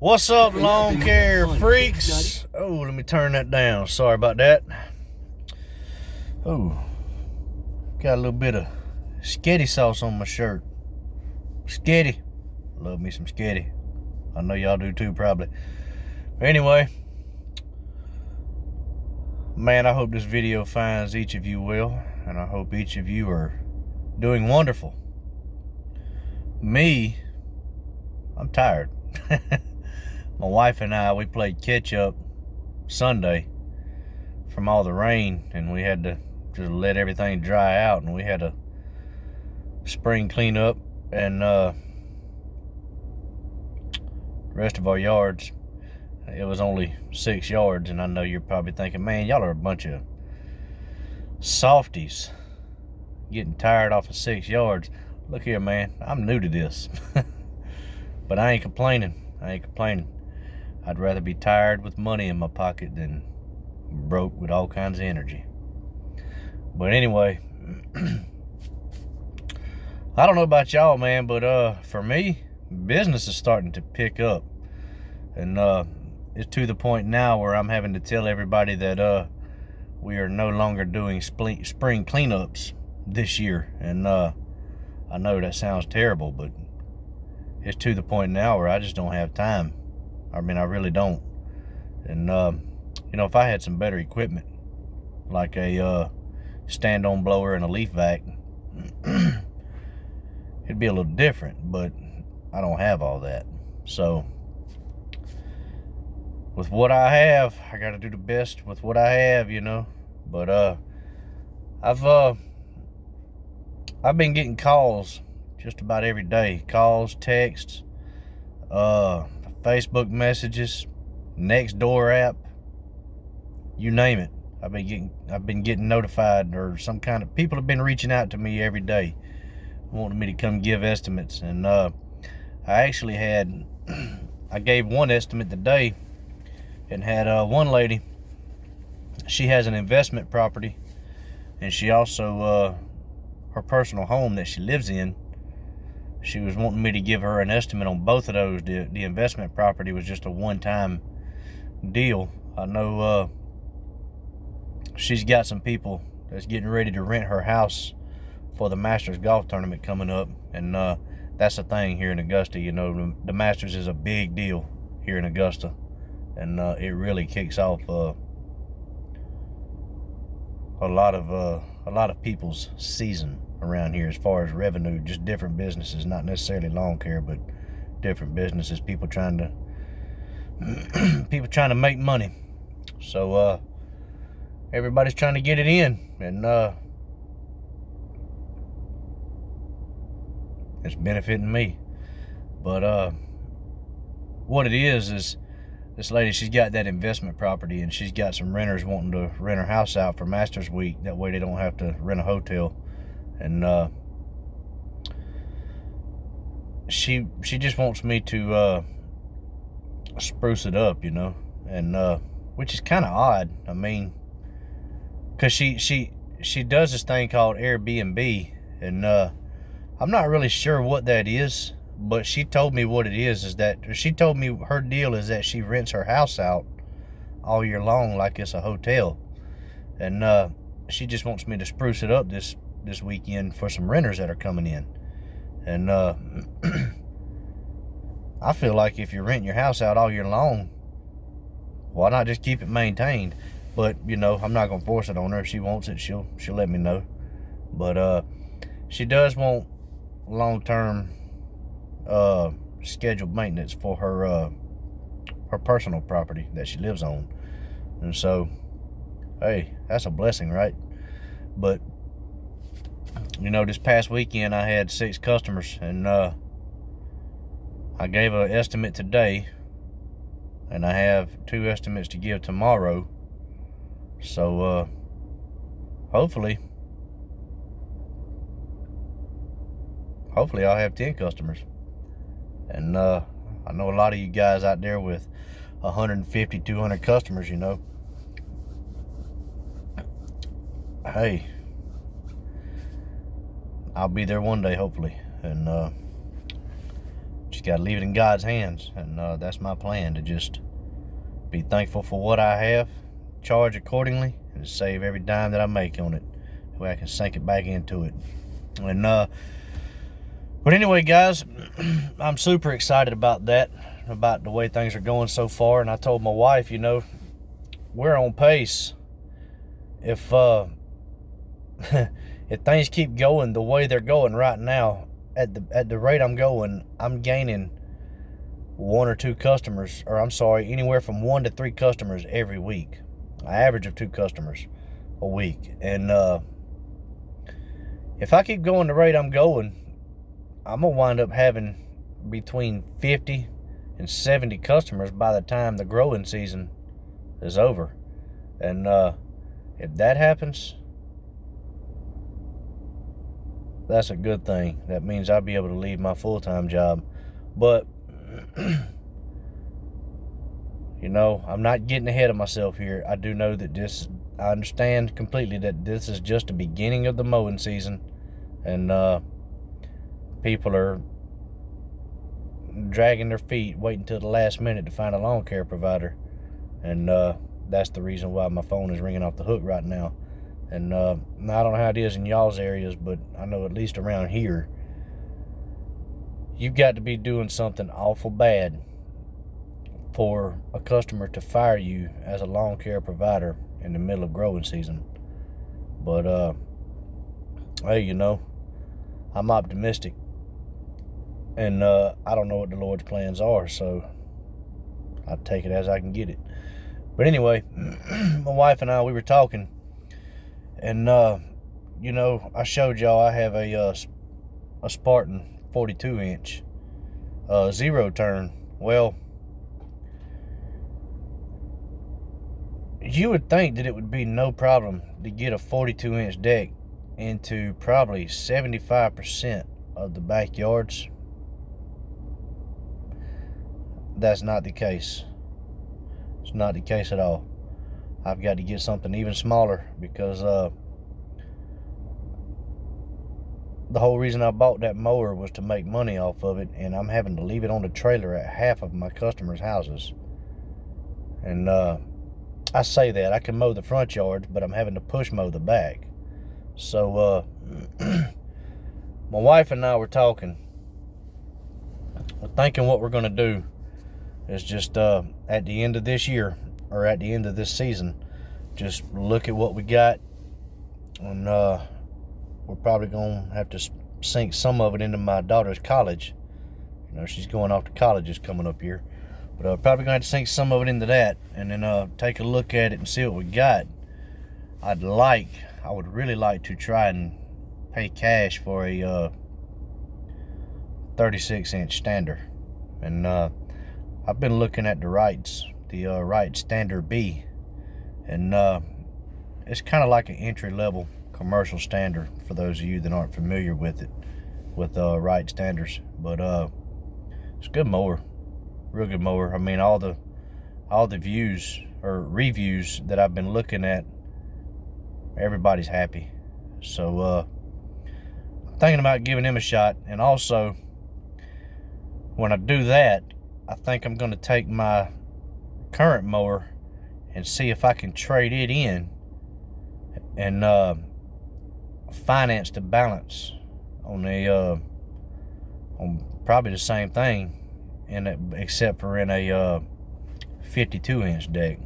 What's up, lawn care freaks? Oh, let me turn that down. Sorry about that. Oh, got a little bit of sketty sauce on my shirt. Sketty. Love me some sketty. I know y'all do too, probably. But anyway, man, I hope this video finds each of you well, and I hope each of you are doing wonderful. Me, I'm tired. My wife and I, we played catch up Sunday from all the rain, and we had to just let everything dry out, and we had a spring cleanup, and the rest of our yards, it was only 6 yards, and I know you're probably thinking, man, y'all are a bunch of softies getting tired off of 6 yards. Look here, man, I'm new to this. But I ain't complaining. I'd rather be tired with money in my pocket than broke with all kinds of energy. But anyway, I don't know about y'all, man, but for me, business is starting to pick up. And it's to the point now where I'm having to tell everybody that we are no longer doing spring cleanups this year. And I know that sounds terrible, but it's to the point now where I just don't have time. I mean, I really don't. And if I had some better equipment, like a stand-on blower and a leaf vac, it'd be a little different, but I don't have all that. So with what I have, I got to do the best with what I have, But I've been getting calls just about every day. Calls, texts, Facebook messages, Nextdoor app, you name it. I've been getting notified, or some kind of people have been reaching out to me every day, wanting me to come give estimates. And I actually had I gave one estimate today, and had one lady. She has an investment property, and she also her personal home that she lives in. She was wanting me to give her an estimate on both of those. The investment property was just a one-time deal. I know she's got some people that's getting ready to rent her house for the Masters golf tournament coming up, and that's the thing here in Augusta. The Masters is a big deal here in Augusta, and it really kicks off a lot of people's season around here as far as revenue. Just different businesses, not necessarily lawn care, but different businesses, people trying to make money. So everybody's trying to get it in, and it's benefiting me. But what it is this lady, she's got that investment property, and she's got some renters wanting to rent her house out for Masters Week. That way they don't have to rent a hotel. And she just wants me to spruce it up, and which is kind of odd. I mean, because she does this thing called Airbnb, and I'm not really sure what that is, but she told me what it is that she told me her deal is that she rents her house out all year long like it's a hotel, and she just wants me to spruce it up this weekend for some renters that are coming in. And I feel like if you rent your house out all year long, why not just keep it maintained? But I'm not gonna force it on her. If she wants it, she'll let me know. But she does want long-term scheduled maintenance for her personal property that she lives on. And so, hey, that's a blessing, right? But this past weekend I had 6 customers, and I gave an estimate today, and I have 2 estimates to give tomorrow. So hopefully I'll have 10 customers. And I know a lot of you guys out there with 150, 200 customers, Hey, I'll be there one day, hopefully. And just got to leave it in God's hands. And that's my plan, to just be thankful for what I have, charge accordingly, and save every dime that I make on it. That way I can sink it back into it. And but anyway, guys, I'm super excited about that, about the way things are going so far. And I told my wife, we're on pace. If if things keep going the way they're going right now, at the rate I'm going, I'm gaining 1 or 2 customers, or I'm sorry, anywhere from 1 to 3 customers every week. An average of 2 customers a week. And if I keep going the rate I'm going, I'm gonna wind up having between 50 and 70 customers by the time the growing season is over. And if that happens, that's a good thing. That means I'll be able to leave my full-time job. But I'm not getting ahead of myself here. I do know that I understand completely that this is just the beginning of the mowing season, and people are dragging their feet, waiting till the last minute to find a lawn care provider. And that's the reason why my phone is ringing off the hook right now. And I don't know how it is in y'all's areas, but I know at least around here, you've got to be doing something awful bad for a customer to fire you as a lawn care provider in the middle of growing season. But hey, I'm optimistic, and I don't know what the Lord's plans are, so I take it as I can get it. But anyway, my wife and I, we were talking, and I showed y'all I have a Spartan 42-inch zero turn. Well, you would think that it would be no problem to get a 42-inch deck into probably 75% of the backyards. That's not the case. It's not the case at all. I've got to get something even smaller, because the whole reason I bought that mower was to make money off of it, and I'm having to leave it on the trailer at half of my customers' houses. And I say that I can mow the front yards, but I'm having to push mow the back. So my wife and I were talking. We're thinking what we're going to do is just at the end of this year, or at the end of this season, just look at what we got, and we're probably going to have to sink some of it into my daughter's college. She's going off to college is coming up here. But probably going to have to sink some of it into that, and then take a look at it and see what we got. I would really like to try and pay cash for a 36-inch stander. And I've been looking at the Wrights, the Wright Stander B, and it's kind of like an entry-level commercial stander for those of you that aren't familiar with it, with Wright standers. But it's a good mower, real good mower. I mean, all the views or reviews that I've been looking at, everybody's happy. So I'm thinking about giving him a shot. And also, when I do that, I think I'm going to take my current mower and see if I can trade it in and finance the balance on on probably the same thing, except for in a 52-inch deck.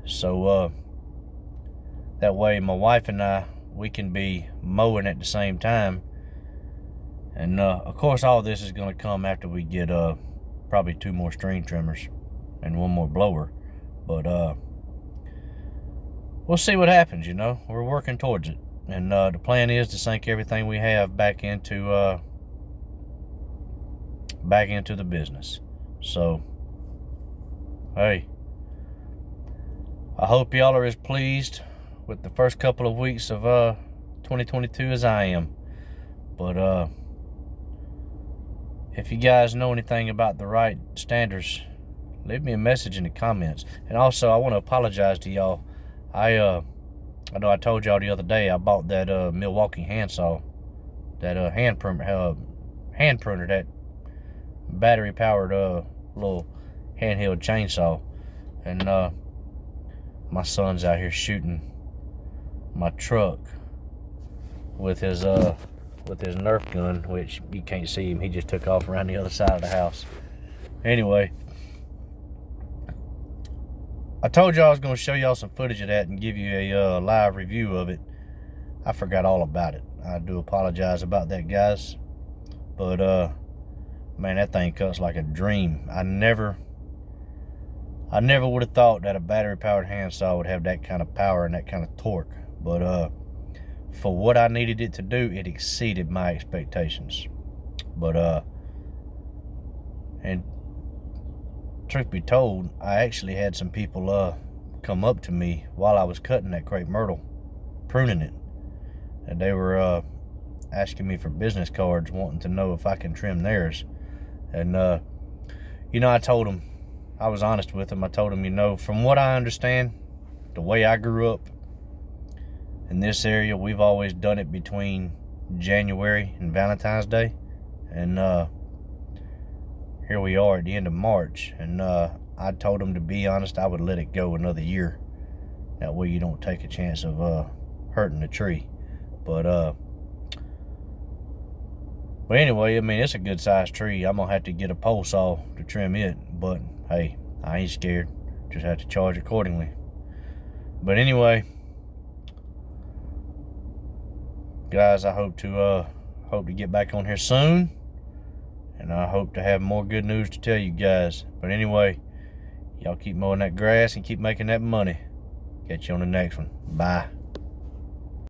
So that way my wife and I, we can be mowing at the same time. And of course, all this is going to come after we get probably 2 more string trimmers and 1 more blower. But we'll see what happens. We're working towards it, and the plan is to sink everything we have back into the business. So hey, I hope y'all are as pleased with the first couple of weeks of 2022 as I am. But if you guys know anything about the Wright standers, leave me a message in the comments. And also, I want to apologize to y'all. I know I told y'all the other day I bought that Milwaukee handsaw, that hand pruner that battery powered little handheld chainsaw, and my son's out here shooting my truck with his Nerf gun, which you can't see him. He just took off around the other side of the house. Anyway, I told y'all I was going to show y'all some footage of that and give you a live review of it. I forgot all about it. I do apologize about that, guys. But man, that thing cuts like a dream. I never would have thought that a battery powered handsaw would have that kind of power and that kind of torque. But for what I needed it to do, it exceeded my expectations. But and truth be told, I actually had some people come up to me while I was cutting that crepe myrtle, pruning it, and they were asking me for business cards, wanting to know if I can trim theirs. And you know, I told them, I was honest with them. I told them, you know, from what I understand, the way I grew up in this area, we've always done it between January and Valentine's Day, and here we are at the end of March, and I told them, to be honest, I would let it go another year. That way you don't take a chance of hurting the tree. But anyway, I mean, it's a good sized tree. I'm gonna have to get a pole saw to trim it, but hey, I ain't scared. Just have to charge accordingly. But anyway, guys, I hope to get back on here soon, and I hope to have more good news to tell you guys. But anyway, y'all keep mowing that grass and keep making that money. Catch you on the next one. Bye.